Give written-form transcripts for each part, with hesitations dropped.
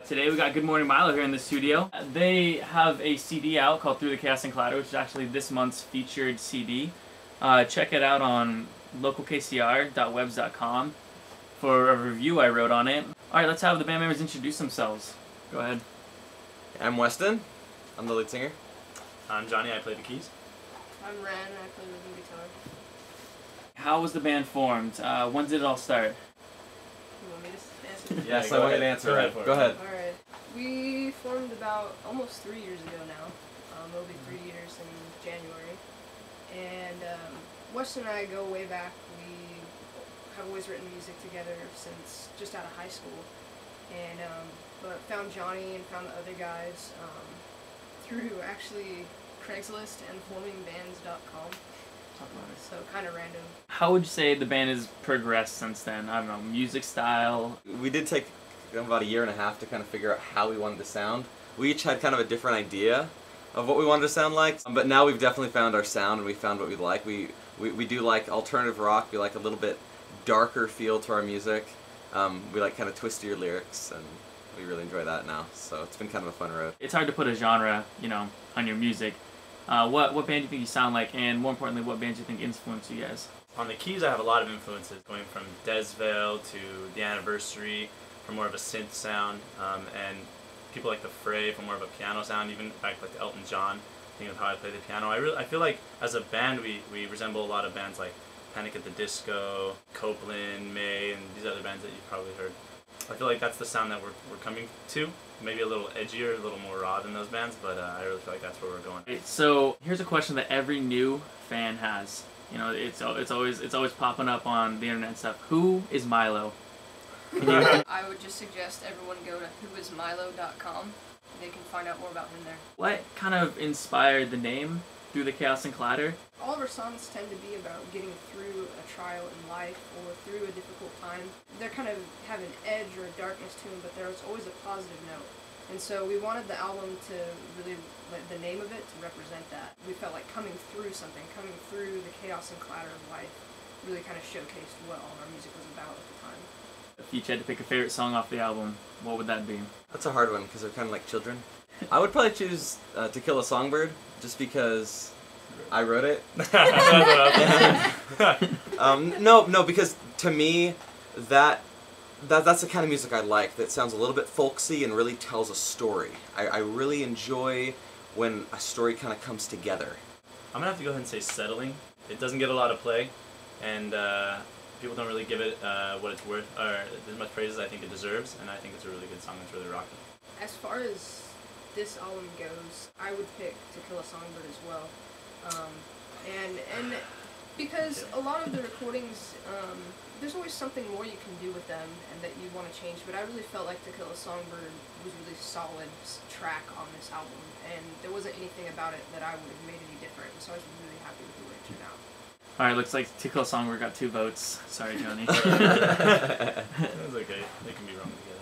Today we got Good Morning Milo here in the studio. They have a CD out called Through the Chaos and Clatter, which is actually this month's featured CD. Check it out on localkcr.webs.com for a review I wrote on it. Alright, let's have the band members introduce themselves. Go ahead. I'm Weston. I'm the lead singer. I'm Johnny, I play the keys. I'm Ren, I play rhythm guitar. How was the band formed? When did it all start? You want me to answer? Yes, Yeah, I go want you to ahead. answer Go it. ahead for it. Go ahead. Alright. We formed about almost 3 years ago now. It'll be 3 years in January. And Weston and I go way back. We have always written music together since just out of high school. And but found Johnny and found the other guys through actually Craigslist and formingbands.com. So kind of random. How would you say the band has progressed since then? I don't know, music style? We did take about 1.5 years to kind of figure out how we wanted to sound. We each had kind of a different idea of what we wanted to sound like, but now we've definitely found our sound and we found what we like. We do like alternative rock. We like a little bit darker feel to our music. We like kind of twistier lyrics, and we really enjoy that now. So it's been kind of a fun road. It's hard to put a genre, on your music. What band do you think you sound like, and more importantly, what bands do you think influence you guys? On the keys, I have a lot of influences, going from Desvale to The Anniversary for more of a synth sound, and people like The Fray for more of a piano sound, even back like Elton John, thinking of how I play the piano. I feel like as a band we resemble a lot of bands like Panic at the Disco, Copeland, May, and these other bands that you've probably heard. I feel like that's the sound that we're coming to. Maybe a little edgier, a little more raw than those bands, but I really feel like that's where we're going. Okay, so here's a question that every new fan has. It's always popping up on the internet and stuff. Who is Milo? I would just suggest everyone go to whoismilo.com. They can find out more about him there. What kind of inspired the name Through the Chaos and Clatter? All of our songs tend to be about getting through a trial in life or through a difficult time. They kind of have an edge or a darkness to them, but there's always a positive note. And so we wanted the album to really, the name of it, to represent that. We felt like coming through something, coming through the chaos and clatter of life, really kind of showcased what all of our music was about at the time. If you had to pick a favorite song off the album, what would that be? That's a hard one because they're kind of like children. I would probably choose To Kill a Songbird, just because I wrote it. No, because to me, that's the kind of music I like, that sounds a little bit folksy and really tells a story. I really enjoy when a story kind of comes together. I'm gonna have to go ahead and say Settling. It doesn't get a lot of play, and people don't really give it what it's worth, or as much praise as I think it deserves, and I think it's a really good song that's really rocky. As far as this album goes, I would pick To Kill a Songbird as well. And because a lot of the recordings, there's always something more you can do with them and that you want to change, but I really felt like To Kill a Songbird was a really solid track on this album, and there wasn't anything about it that I would have made any different, so I was really happy with the way it turned out. Alright, looks like To Kill a Songbird got 2 votes. Sorry, Johnny. It's okay, they can be wrong together.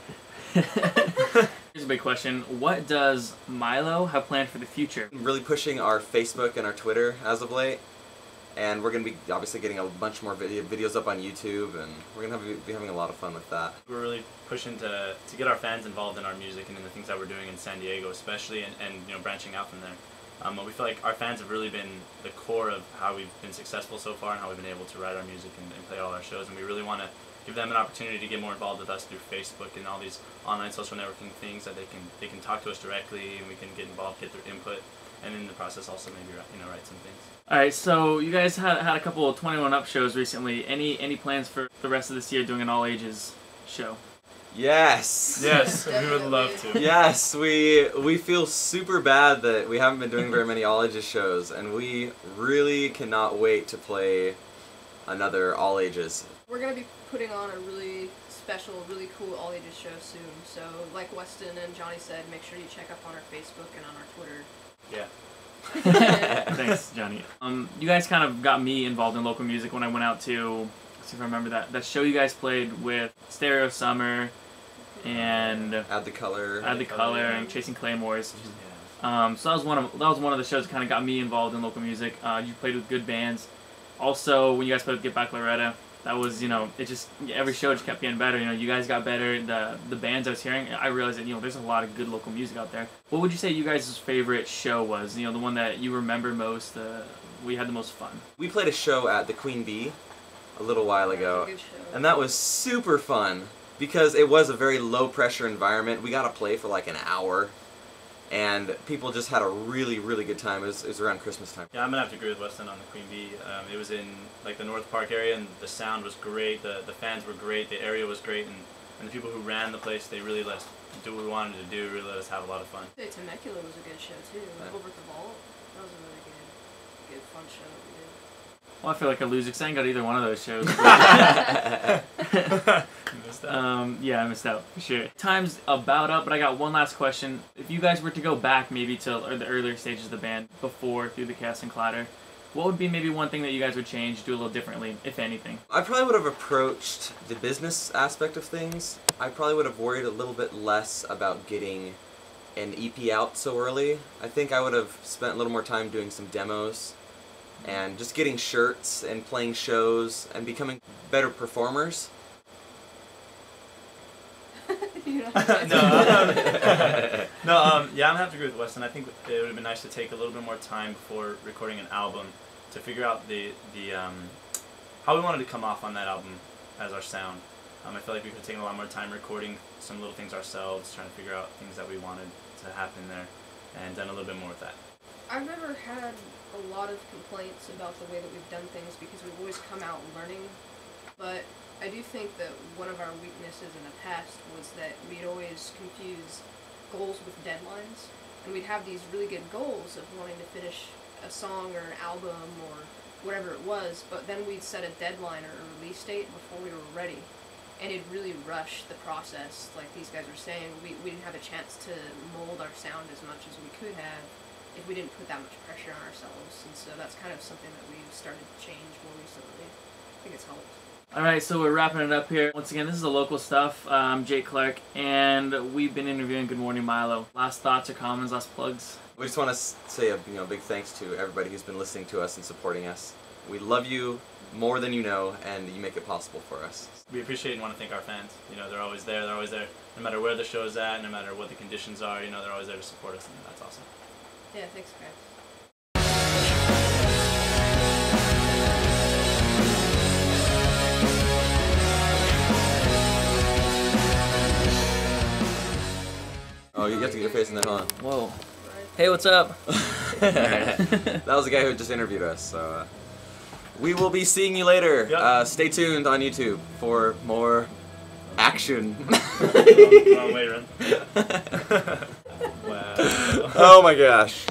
Here's a big question. What does Milo have planned for the future? Really pushing our Facebook and our Twitter as of late, and we're going to be obviously getting a bunch more videos up on YouTube, and we're going to be having a lot of fun with that. We're really pushing to get our fans involved in our music and in the things that we're doing in San Diego especially, and branching out from there. We feel like our fans have really been the core of how we've been successful so far and how we've been able to write our music and play all our shows, and we really want to give them an opportunity to get more involved with us through Facebook and all these online social networking things that they can talk to us directly, and we can get involved, get their input, and in the process also maybe write some things. Alright, so you guys had a couple of 21 Up shows recently. Any plans for the rest of this year doing an all ages show? Yes! Yes, we would love to. Yes, we feel super bad that we haven't been doing very many all ages shows, and we really cannot wait to play another all ages. We're going to be putting on a really special, really cool all-ages show soon, so like Weston and Johnny said, make sure you check up on our Facebook and on our Twitter. Yeah. Thanks, Johnny. You guys kind of got me involved in local music when I went out to, let's see if I remember that show you guys played with Stereo Summer and Add the Color and Chasing Claymores. So that was one of the shows that kind of got me involved in local music. You played with good bands. Also, when you guys played with Get Back Loretta, that was, you know, it just, every show just kept getting better. You know, you guys got better. The bands I was hearing, I realized that, you know, there's a lot of good local music out there. What would you say you guys' favorite show was? You know, the one that you remember most, we had the most fun. We played a show at the Queen Bee a little while ago, That was a good show. and that was super fun because it was a very low pressure environment. We got to play for like an hour, and people just had a really, really good time. It was around Christmas time. Yeah, I'm gonna have to agree with Weston on the Queen Bee. It was in like the North Park area, and the sound was great. The fans were great. The area was great, and the people who ran the place, they really let us do what we wanted to do. Really let us have a lot of fun. I'd say Temecula was a good show too. Yeah. Over at the Vault, that was a really good fun show that we did. Well, I feel like a loser because I ain't got either one of those shows. Missed out. Yeah, I missed out for sure. Time's about up, but I got one last question. If you guys were to go back maybe to the earlier stages of the band before through the Cast and Clatter, what would be maybe one thing that you guys would change, do a little differently, if anything? I probably would have approached the business aspect of things. I probably would have worried a little bit less about getting an EP out so early. I think I would have spent a little more time doing some demos and just getting shirts and playing shows and becoming better performers. Yeah, I'm gonna have to agree with Weston. I think it would have been nice to take a little bit more time before recording an album to figure out the how we wanted to come off on that album as our sound. I feel like we could have taken a lot more time recording some little things ourselves, trying to figure out things that we wanted to happen there, and done a little bit more with that. I've never had a lot of complaints about the way that we've done things because we've always come out learning, but I do think that one of our weaknesses in the past was that we'd always confuse goals with deadlines, and we'd have these really good goals of wanting to finish a song or an album or whatever it was, but then we'd set a deadline or a release date before we were ready, and it'd really rush the process. Like these guys were saying, we didn't have a chance to mold our sound as much as we could have if we didn't put that much pressure on ourselves, and so that's kind of something that we've started to change more recently. I think it's helped. Alright, so we're wrapping it up here. Once again, this is the local stuff. I'm Jake Clark, and we've been interviewing Good Morning Milo. Last thoughts or comments, last plugs? We just want to say a big thanks to everybody who's been listening to us and supporting us. We love you more than you know, and you make it possible for us. We appreciate and want to thank our fans. You know, they're always there. They're always there, no matter where the show's at, no matter what the conditions are. You know, they're always there to support us, and that's awesome. Yeah, thanks, guys. Oh, you have to get your face in there, hold on. Whoa. Hey, what's up? That was the guy who just interviewed us, so we will be seeing you later. Yep. Stay tuned on YouTube for more action. Wrong way, Ren. Wow. Oh my gosh.